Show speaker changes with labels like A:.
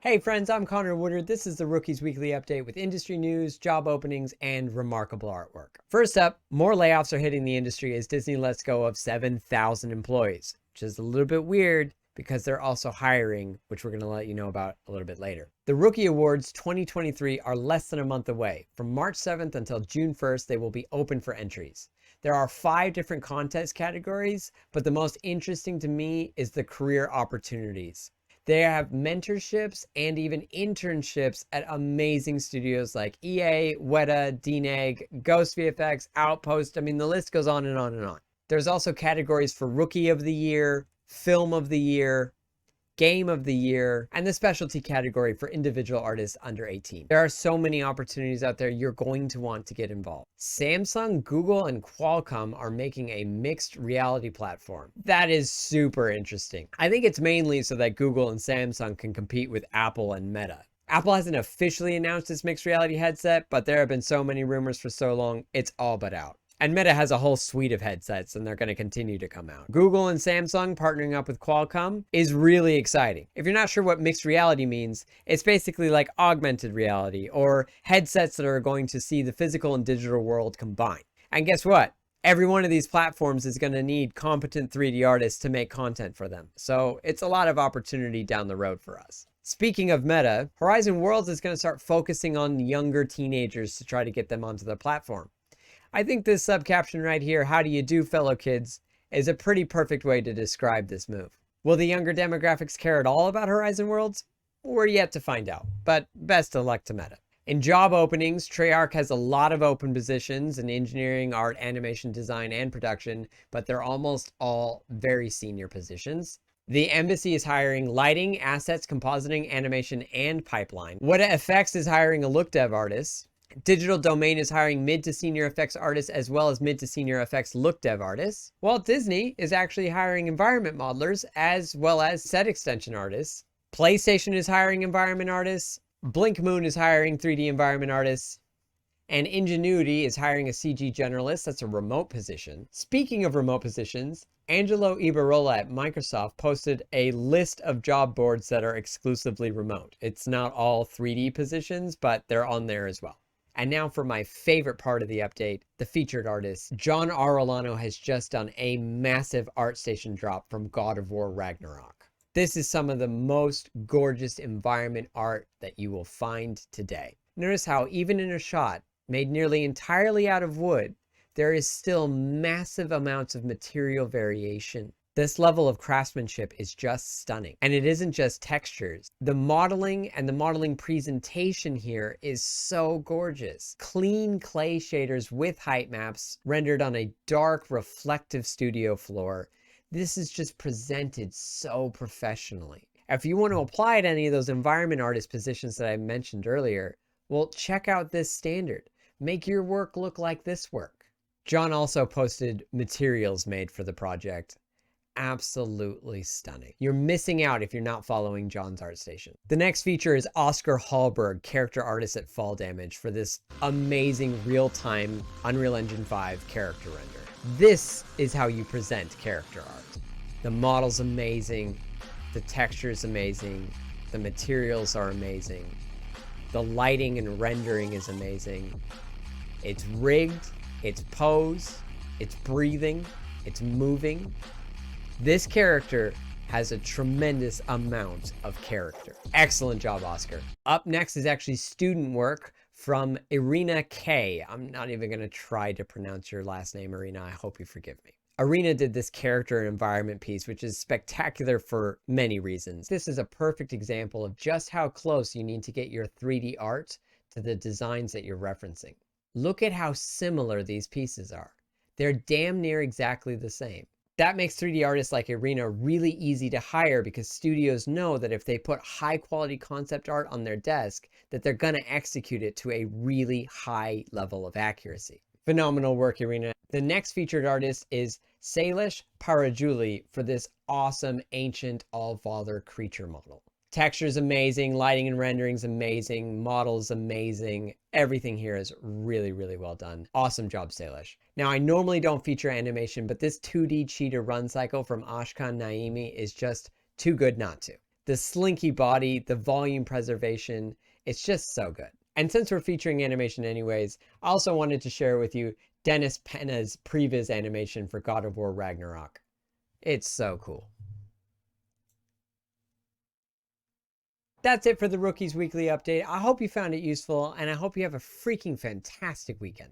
A: Hey friends, I'm Conor Woodard. This is the Rookies Weekly Update with industry news, job openings, and remarkable artwork. First up, more layoffs are hitting the industry as Disney lets go of 7,000 employees, which is a little bit weird because they're also hiring, which we're going to let you know about a little bit later. The Rookie Awards 2023 are less than a month away. From March 7th until June 1st, they will be open for entries. There are 5 different contest categories, but the most interesting to me is the career opportunities. They have mentorships and even internships at amazing studios like EA, Wētā, DNEG, Ghost VFX, Outpost. I mean, the list goes on and on and on. There's also categories for Rookie of the Year, Film of the Year, Game of the Year, and the specialty category for individual artists under 18. There are so many opportunities out there. You're going to want to get involved. Samsung, Google, and Qualcomm are making a mixed reality platform. That is super interesting. I think it's mainly so that Google and Samsung can compete with Apple and Meta. Apple hasn't officially announced its mixed reality headset, but there have been so many rumors for so long, it's all but out. And Meta has a whole suite of headsets, and they're going to continue to come out. Google and Samsung partnering up with Qualcomm is really exciting. If you're not sure what mixed reality means, it's basically like augmented reality, or headsets that are going to see the physical and digital world combined. And guess what? Every one of these platforms is going to need competent 3D artists to make content for them. So it's a lot of opportunity down the road for us. Speaking of Meta, Horizon Worlds is going to start focusing on younger teenagers to try to get them onto their platform. I think this subcaption right here, "How do you do, fellow kids," is a pretty perfect way to describe this move. Will the younger demographics care at all about Horizon Worlds? We're yet to find out, but best of luck to Meta. In job openings, Treyarch has a lot of open positions in engineering, art, animation, design, and production, but they're almost all very senior positions. The Embassy is hiring lighting, assets, compositing, animation, and pipeline. Wētā FX is hiring a look dev artist. Digital Domain is hiring mid to senior effects artists as well as mid to senior effects look dev artists. Walt Disney is actually hiring environment modelers as well as set extension artists. PlayStation is hiring environment artists. Blinkmoon is hiring 3D environment artists. And Ingenuity is hiring a CG generalist. That's a remote position. Speaking of remote positions, Angelo Ibarola at Microsoft posted a list of job boards that are exclusively remote. It's not all 3D positions, but they're on there as well. And now for my favorite part of the update, the featured artist. John Arolano has just done a massive ArtStation drop from God of War Ragnarok. This is some of the most gorgeous environment art that you will find today. Notice how even in a shot made nearly entirely out of wood, there is still massive amounts of material variation. This level of craftsmanship is just stunning. And it isn't just textures. The modeling and the modeling presentation here is so gorgeous. Clean clay shaders with height maps rendered on a dark reflective studio floor. This is just presented so professionally. If you want to apply to any of those environment artist positions that I mentioned earlier, well, check out this standard. Make your work look like this work. John also posted materials made for the project. Absolutely stunning. You're missing out if you're not following John's ArtStation. The next feature is Oscar Hallberg, character artist at Fall Damage, for this amazing real-time Unreal Engine 5 character render. This is how you present character art. The model's amazing, the texture is amazing, the materials are amazing, the lighting and rendering is amazing. It's rigged, it's posed, it's breathing, it's moving. This character has a tremendous amount of character. Excellent job, Oscar. Up next is actually student work from Irina K. I'm not even going to try to pronounce your last name, Irina. I hope you forgive me. Irina did this character and environment piece, which is spectacular for many reasons. This is a perfect example of just how close you need to get your 3D art to the designs that you're referencing. Look at how similar these pieces are. They're damn near exactly the same. That makes 3D artists like Irina really easy to hire because studios know that if they put high quality concept art on their desk, that they're gonna execute it to a really high level of accuracy. Phenomenal work, Irina. The next featured artist is Salish Para for this awesome ancient all-father creature model. Texture's amazing, lighting and rendering's amazing, model's amazing. Everything here is really, really well done. Awesome job, Salish. Now, I normally don't feature animation, but this 2D cheetah run cycle from Ashkan Naimi is just too good not to. The slinky body, the volume preservation, it's just so good. And since we're featuring animation anyways, I also wanted to share with you Dennis Penna's previs animation for God of War Ragnarok. It's so cool. That's it for the Rookies Weekly Update. I hope you found it useful, and I hope you have a freaking fantastic weekend.